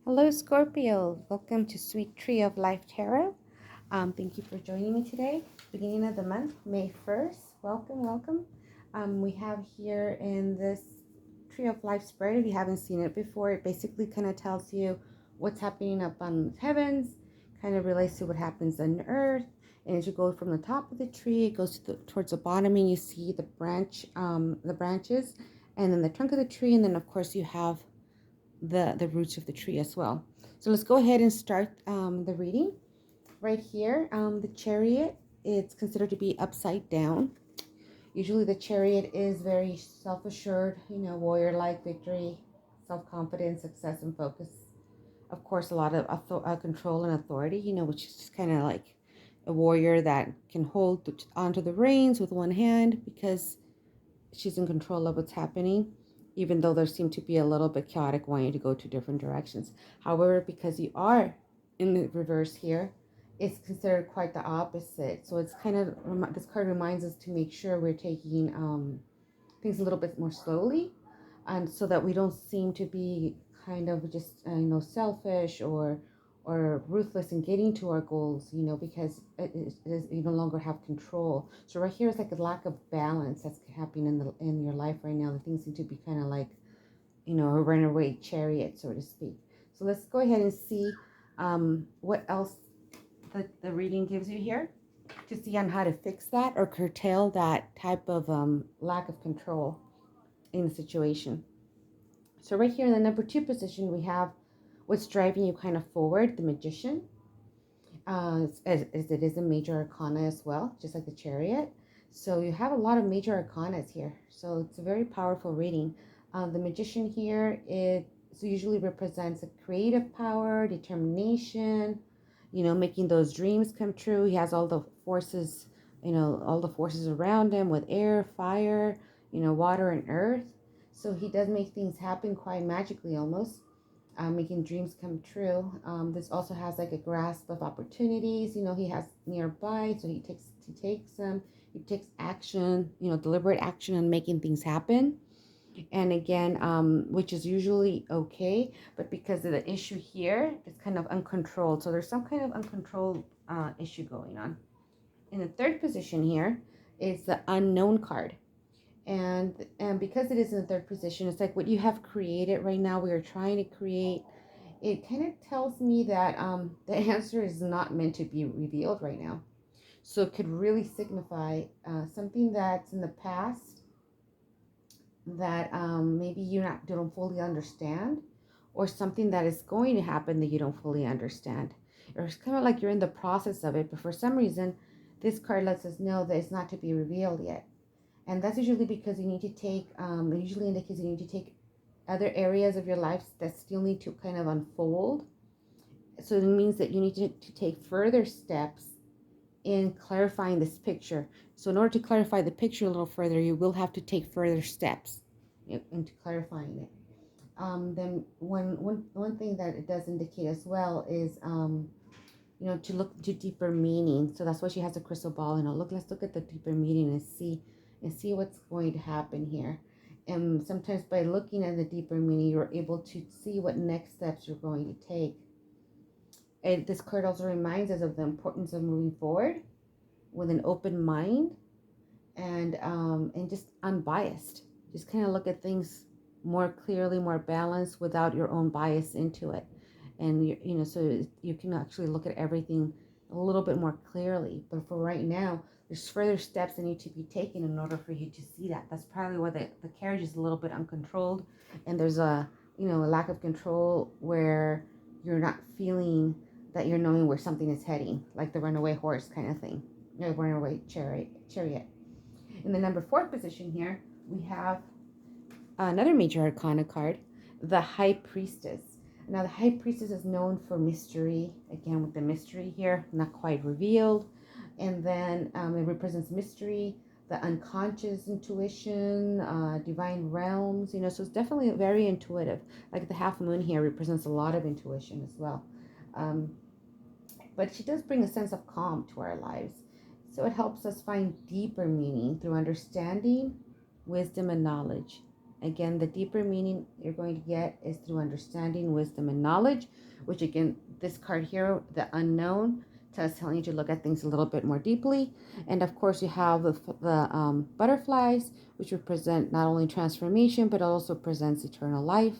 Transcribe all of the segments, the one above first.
Hello, Scorpio. Welcome to Sweet Tree of Life Tarot. Thank you for joining me today. Beginning of the month, May 1st. Welcome. We have here in this Tree of Life spread, if you haven't seen it before, it basically kind of tells you what's happening up on the heavens, kind of relates to what happens on earth. And as you go from the top of the tree, it goes towards the bottom, and you see the branches, and then the trunk of the tree, and then of course you have the roots of the tree as well. So let's go ahead and start the reading. Right here, the chariot, it's considered to be upside down. Usually the chariot is very self-assured, warrior-like, victory, self-confidence, success, and focus. Of course, a lot of control and authority, which is just kind of like a warrior that can hold onto the reins with one hand because she's in control of what's happening, even though there seem to be a little bit chaotic wanting to go to different directions. However, because you are in the reverse here, it's considered quite the opposite. So it's kind of, this card reminds us to make sure we're taking things a little bit more slowly, and so that we don't seem to be kind of just selfish or ruthless in getting to our goals, because you no longer have control. So right here is like a lack of balance that's happening in your life right now. The things seem to be kind of like, a runaway chariot, so to speak. So let's go ahead and see what else the reading gives you here to see on how to fix that or curtail that type of lack of control in the situation. So right here in the number 2 position, we have what's driving you kind of forward, the Magician. As it is a major arcana as well, just like the Chariot. So you have a lot of major arcanas here. So it's a very powerful reading. The Magician here, it usually represents a creative power, determination, making those dreams come true. He has all the forces, all the forces around him with air, fire, water and earth. So he does make things happen quite magically almost, making dreams come true. This also has like a grasp of opportunities. He has nearby, so he takes action, deliberate action on making things happen. And again, which is usually okay, but because of the issue here, it's kind of uncontrolled. So there's some kind of uncontrolled issue going on. In the 3rd position here is the Unknown card. And because it is in the 3rd position, it's like what you have created right now, we are trying to create. It kind of tells me that the answer is not meant to be revealed right now. So it could really signify something that's in the past that maybe don't fully understand, or something that is going to happen that you don't fully understand. Or it's kind of like you're in the process of it, but for some reason, this card lets us know that it's not to be revealed yet. And that's usually because you need to take, it usually indicates you need to take other areas of your life that still need to kind of unfold. So it means that you need to take further steps in clarifying this picture. So in order to clarify the picture a little further, you will have to take further steps into clarifying it. Then one thing that it does indicate as well is, to look to deeper meaning. So that's why she has a crystal ball. Let's look at the deeper meaning and see what's going to happen here. And sometimes by looking at the deeper meaning, you're able to see what next steps you're going to take. And this card also reminds us of the importance of moving forward with an open mind and just unbiased. Just kind of look at things more clearly, more balanced, without your own bias into it. And so you can actually look at everything a little bit more clearly. But for right now, there's further steps that need to be taken in order for you to see that. That's probably why the carriage is a little bit uncontrolled, and there's a lack of control where you're not feeling that you're knowing where something is heading, like the runaway horse kind of thing, or runaway chariot. In the number 4 position here, we have another major arcana card, the High Priestess. Now, the High Priestess is known for mystery. Again, with the mystery here, not quite revealed. And then it represents mystery, the unconscious intuition, divine realms, so it's definitely very intuitive. Like the half moon here represents a lot of intuition as well. But she does bring a sense of calm to our lives. So it helps us find deeper meaning through understanding, wisdom, and knowledge. Again, the deeper meaning you're going to get is through understanding, wisdom, and knowledge, which again, this card here, the unknown, telling you to look at things a little bit more deeply. And of course, you have the butterflies, which represent not only transformation, but also presents eternal life.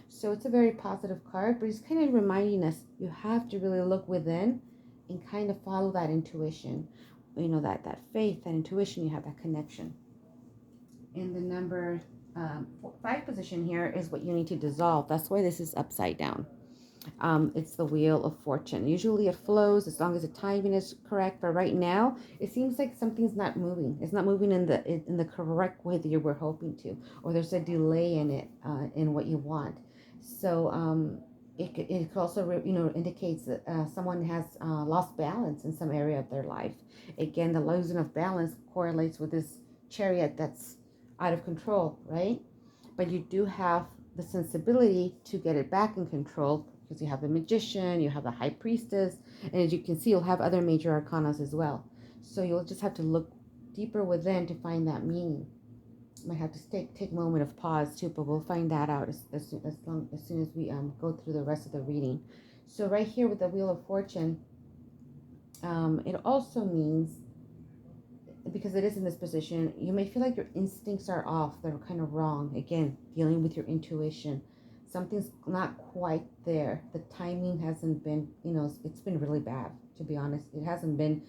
So it's a very positive card, but it's kind of reminding us you have to really look within and kind of follow that intuition. You know, that faith, that intuition, you have that connection. In the number 5 position here is what you need to dissolve. That's why this is upside down. It's the Wheel of Fortune. Usually it flows as long as the timing is correct, but right now it seems like something's not moving. It's not moving in the correct way that you were hoping to, or there's a delay in it, in what you want. So it could also indicates that someone has lost balance in some area of their life. Again, the losing of balance correlates with this Chariot that's out of control, right? But you do have the sensibility to get it back in control, because you have the Magician, you have the High Priestess, and as you can see, you'll have other major arcanas as well. So you'll just have to look deeper within to find that meaning. Might have to take a moment of pause too, but we'll find that out as soon as we go through the rest of the reading. So right here with the Wheel of Fortune, it also means, because it is in this position, you may feel like your instincts are off, they're kind of wrong. Again, dealing with your intuition, something's not quite there. The timing hasn't been, it's been really bad, to be honest. It hasn't been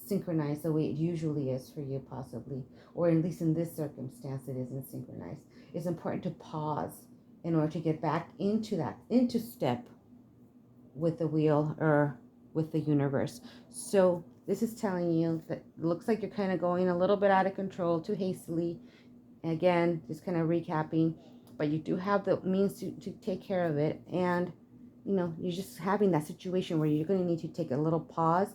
synchronized the way it usually is for you, possibly, or at least in this circumstance it isn't synchronized. It's important to pause in order to get back into step with the wheel or with the universe. So this is telling you that it looks like you're kind of going a little bit out of control, too hastily. Again, just kind of recapping, but you do have the means to take care of it. And, you're just having that situation where you're going to need to take a little pause,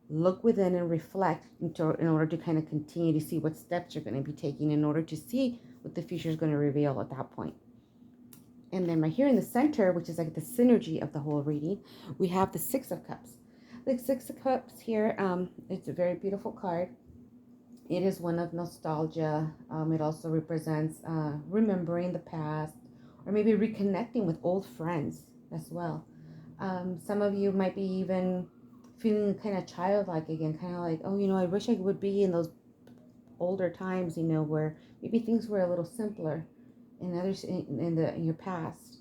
look within and reflect in order to kind of continue to see what steps you're going to be taking in order to see what the future is going to reveal at that point. And then right here in the center, which is like the synergy of the whole reading, we have the Six of Cups. The Six of Cups here, it's a very beautiful card. It is one of nostalgia. It also represents remembering the past, or maybe reconnecting with old friends as well. Some of you might be even feeling kind of childlike again, kind of like, oh, I wish I would be in those older times, where maybe things were a little simpler in others in your past.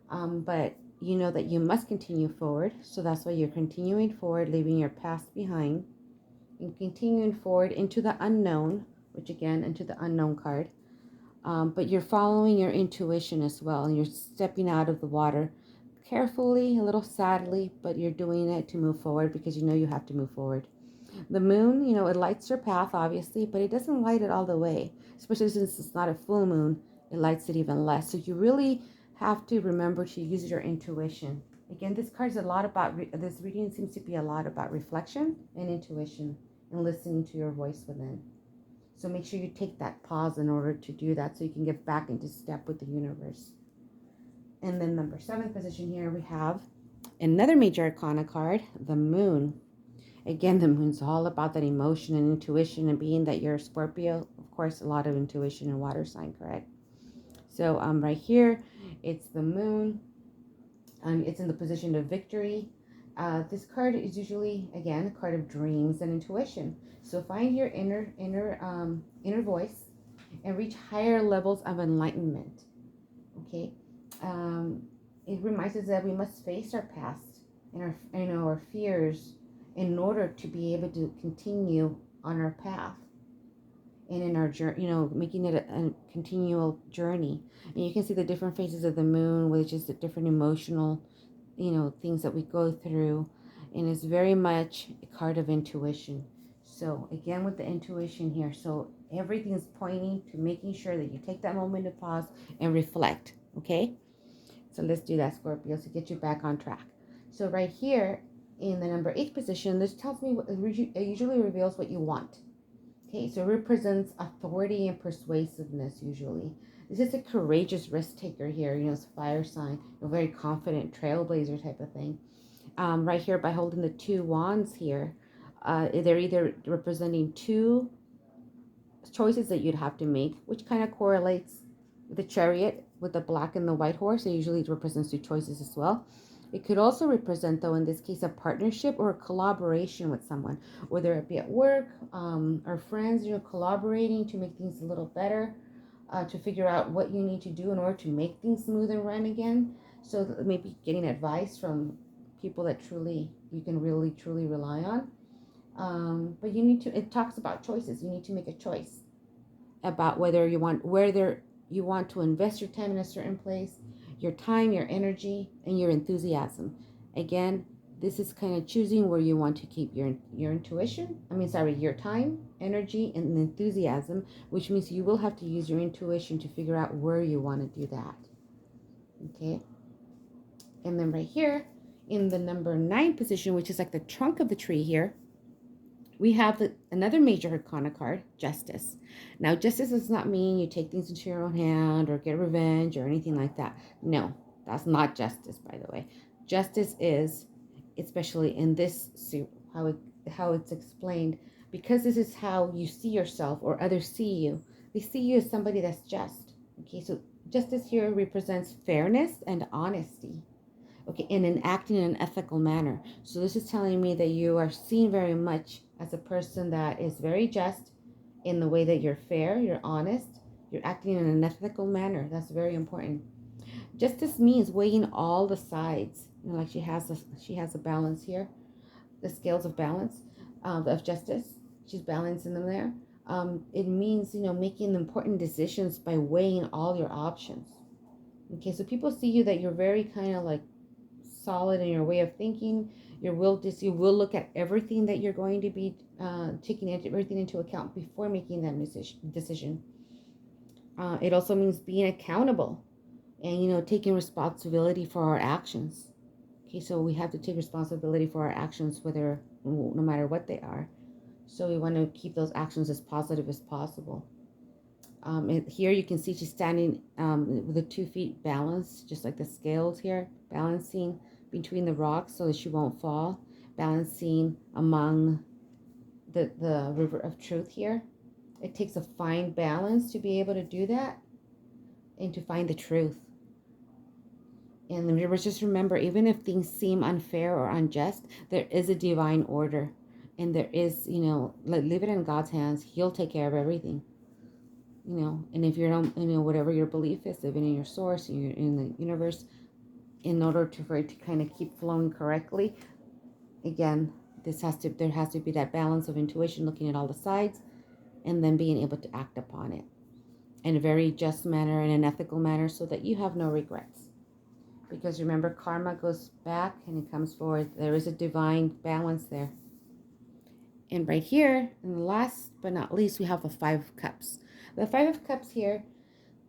But you know that you must continue forward, so that's why you're continuing forward, leaving your past behind, and continuing forward into the unknown, which again, into the unknown card. But you're following your intuition as well, and you're stepping out of the water carefully, a little sadly, but you're doing it to move forward because you have to move forward. The moon, it lights your path, obviously, but it doesn't light it all the way, especially since it's not a full moon. It lights it even less. So you really have to remember to use your intuition. Again, this card is a lot about, this reading seems to be a lot about reflection and intuition and listening to your voice within. So make sure you take that pause in order to do that so you can get back into step with the universe. And then number 7 position here, we have another major arcana card, the Moon. Again, the Moon's all about that emotion and intuition, and being that you're a Scorpio, of course, a lot of intuition and water sign, correct? So right here, it's the Moon. It's in the position of victory. This card is usually, again, a card of dreams and intuition. So find your inner voice and reach higher levels of enlightenment. Okay. It reminds us that we must face our past and our fears in order to be able to continue on our path and in our journey, making it a continual journey. And you can see the different phases of the moon, which is the different emotional, things that we go through. And it's very much a card of intuition. So again, with the intuition here, so everything is pointing to making sure that you take that moment to pause and reflect. Okay. So let's do that, Scorpio, to get you back on track. So right here in the number 8 position, this tells me it usually reveals what you want. Okay, so it represents authority and persuasiveness usually. This is a courageous risk taker here, it's a fire sign, a very confident trailblazer type of thing. Right here, by holding the 2 wands here, they're either representing 2 choices that you'd have to make, which kind of correlates The chariot with the black and the white horse, it usually represents two choices as well. It could also represent, though, in this case, a partnership or a collaboration with someone, whether it be at work or friends, collaborating to make things a little better, to figure out what you need to do in order to make things smooth and run again. So maybe getting advice from people that truly you can really truly rely on. But you need to. It talks about choices. You need to make a choice about whether you want to invest your time in a certain place, your time, your energy, and your enthusiasm. Again, this is kind of choosing where you want to keep your intuition. Your time, energy, and enthusiasm, which means you will have to use your intuition to figure out where you want to do that. Okay. And then right here in the number 9 position, which is like the trunk of the tree here, we have another major arcana card, Justice. Now, Justice does not mean you take things into your own hand or get revenge or anything like that. No, that's not Justice, by the way. Justice is, especially in this suit, how it's explained, because this is how you see yourself or others see you. They see you as somebody that's just. Okay, so Justice here represents fairness and honesty. Okay, and in acting in an ethical manner. So this is telling me that you are seen very much as a person that is very just in the way that you're fair, you're honest, you're acting in an ethical manner. That's very important. Justice means weighing all the sides. Like she has a balance here, the scales of balance of justice. She's balancing them there. It means making important decisions by weighing all your options. Okay, so people see you that you're very kind of like solid in your way of thinking. You will look at everything that you're going to be taking everything into account before making that decision. It also means being accountable and taking responsibility for our actions. Okay, so we have to take responsibility for our actions, no matter what they are. So we want to keep those actions as positive as possible. Here you can see she's standing with the 2 feet balanced, just like the scales here, balancing between the rocks so that she won't fall, balancing among the river of truth here. It takes a fine balance to be able to do that and to find the truth. And just remember, even if things seem unfair or unjust, there is a divine order. And there is, leave it in God's hands. He'll take care of everything. And if you don't, whatever your belief is, living in your source, in the universe, in order for it to kind of keep flowing correctly, again, there has to be that balance of intuition, looking at all the sides, and then being able to act upon it in a very just manner and an ethical manner, so that you have no regrets. Because remember, karma goes back and it comes forward. There is a divine balance there. And right here, and last but not least, we have the 5 of Cups. The 5 of Cups here,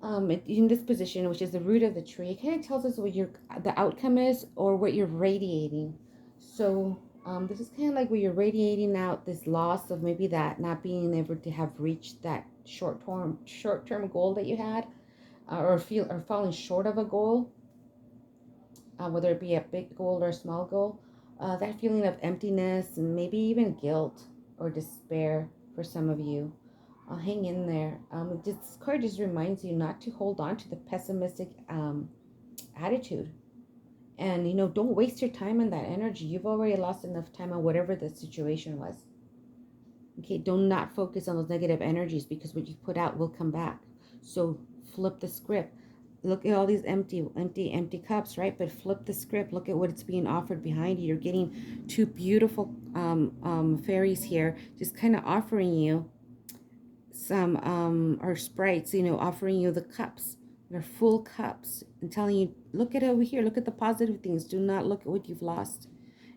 in this position, which is the root of the tree, it kind of tells us what the outcome is or what you're radiating. So this is kind of like where you're radiating out this loss of maybe that not being able to have reached that short-term goal that you had, or falling short of a goal, whether it be a big goal or a small goal. That feeling of emptiness and maybe even guilt or despair for some of you. I'll hang in there. This card just reminds you not to hold on to the pessimistic attitude. And, don't waste your time on that energy. You've already lost enough time on whatever the situation was. Okay, do not focus on those negative energies, because what you put out will come back. So flip the script. Look at all these empty cups, right? But flip the script. Look at what's being offered behind you. You're getting 2 beautiful fairies here, just kind of offering you some or sprites, offering you the cups. They're full cups and telling you, look at over here, look at the positive things. Do not look at what you've lost.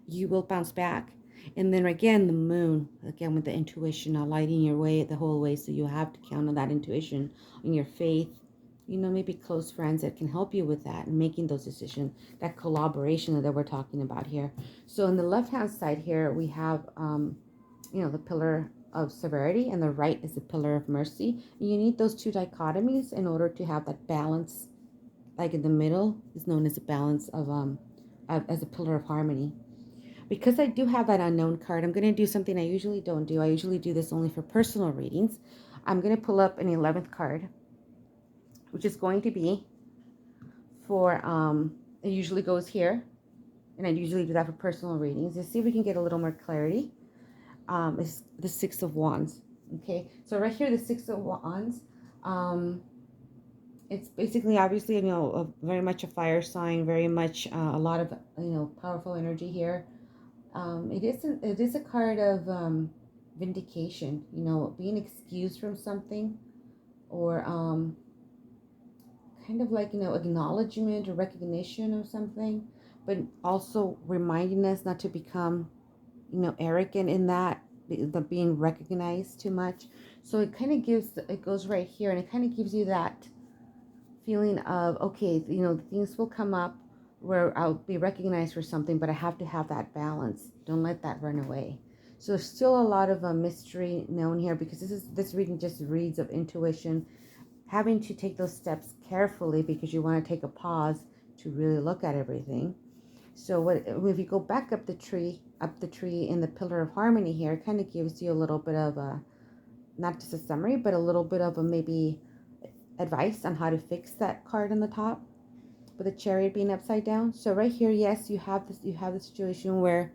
You will bounce back. And then again, the moon, again with the intuition, lighting your way the whole way. So you have to count on that intuition, on your faith, maybe close friends that can help you with that and making those decisions, that collaboration that we're talking about here. So on the left-hand side here, we have, the pillar of severity, and the right is the pillar of mercy. You need those 2 dichotomies in order to have that balance. Like in the middle is known as a balance as a pillar of harmony. Because I do have that unknown card, I'm going to do something I usually don't do. I usually do this only for personal readings. I'm going to pull up an 11th card which is going to be for, it usually goes here, and I usually do that for personal readings. Let's see if we can get a little more clarity. Is the Six of Wands. Okay, so right here, the Six of Wands, it's basically, obviously, very much a fire sign, very much a lot of, powerful energy here. It is a card of vindication, being excused from something, or kind of like, acknowledgement or recognition of something, but also reminding us not to become, arrogant in that, the being recognized too much. So it goes right here, and it kind of gives you that feeling of, okay, things will come up where I'll be recognized for something, but I have to have that balance. Don't let that run away. So there's still a lot of a mystery known here, because this reading just reads of intuition, having to take those steps carefully, because you want to take a pause to really look at everything. So if you go back up the tree in the Pillar of Harmony here, it kind of gives you a little bit of a, not just a summary, but a little bit of a maybe advice on how to fix that card on the top, with the Chariot being upside down. So right here, yes, you have the situation where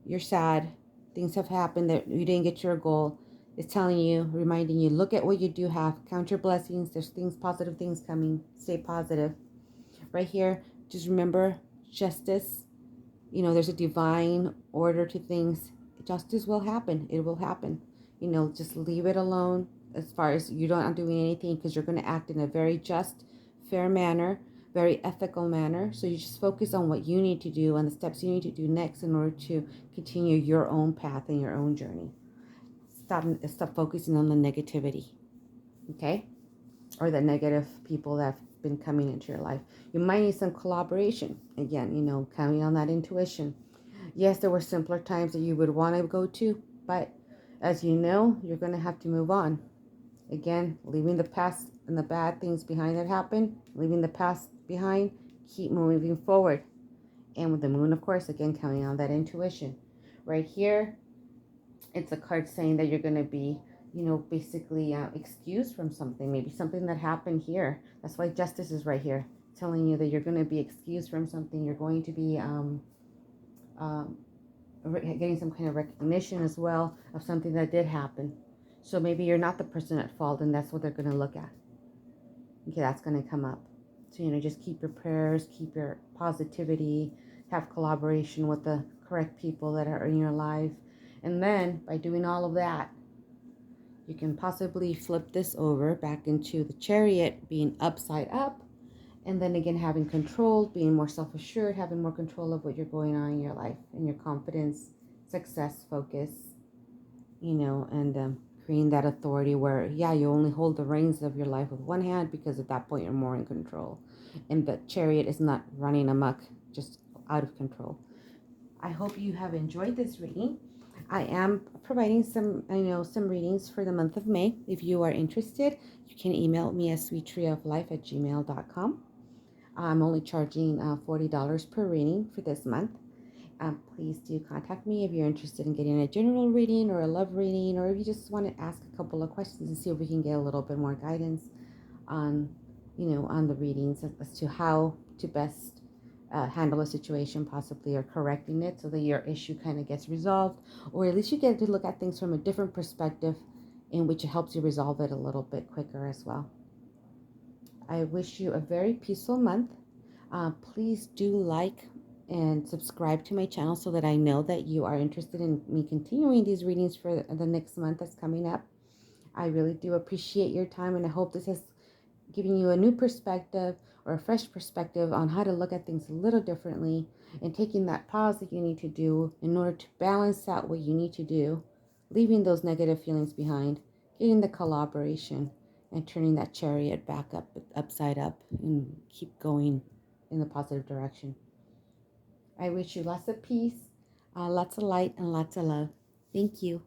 you're sad, things have happened, that you didn't get your goal. It's telling you, reminding you, look at what you do have, count your blessings, there's positive things coming, stay positive. Right here, just remember justice. There's a divine order to things. Justice will happen. It will happen. Just leave it alone, as far as you don't doing anything, because you're going to act in a very just, fair manner, very ethical manner. So you just focus on what you need to do and the steps you need to do next in order to continue your own path and your own journey. Stop focusing on the negativity, okay? Or the negative people that have been coming into your life. You might need some collaboration. Again, counting on that intuition. Yes, there were simpler times that you would want to go to, but as you know, you're going to have to move on. Again, leaving the past and the bad things behind that happened, leaving the past behind, keep moving forward. And with the moon, of course, again, counting on that intuition. Right here, it's a card saying that you're going to be, basically excused from something, maybe something that happened here. That's why justice is right here, telling you that you're going to be excused from something. You're going to be getting some kind of recognition as well of something that did happen. So maybe you're not the person at fault, and that's what they're going to look at. Okay, that's going to come up. So, just keep your prayers, keep your positivity, have collaboration with the correct people that are in your life. And then by doing all of that, you can possibly flip this over back into the Chariot being upside up. And then again, having control, being more self-assured, having more control of what you're going on in your life, and your confidence, success, focus, and creating that authority where, yeah, you only hold the reins of your life with one hand, because at that point you're more in control. And the Chariot is not running amok, just out of control. I hope you have enjoyed this reading. I am providing some readings for the month of May. If you are interested, you can email me at sweettreeoflife@gmail.com. I'm only charging $40 per reading for this month. Please do contact me if you're interested in getting a general reading or a love reading, or if you just want to ask a couple of questions and see if we can get a little bit more guidance on, on the readings as to how to best handle a situation, possibly, or correcting it so that your issue kind of gets resolved, or at least you get to look at things from a different perspective, in which it helps you resolve it a little bit quicker as well. I wish you a very peaceful month. Please do like and subscribe to my channel so that I know that you are interested in me continuing these readings for the next month that's coming up. I really do appreciate your time, and I hope this has given you a new perspective or a fresh perspective on how to look at things a little differently, and taking that pause that you need to do in order to balance out what you need to do, leaving those negative feelings behind, getting the collaboration, and turning that Chariot back upside up, and keep going in the positive direction. I wish you lots of peace, lots of light, and lots of love. Thank you.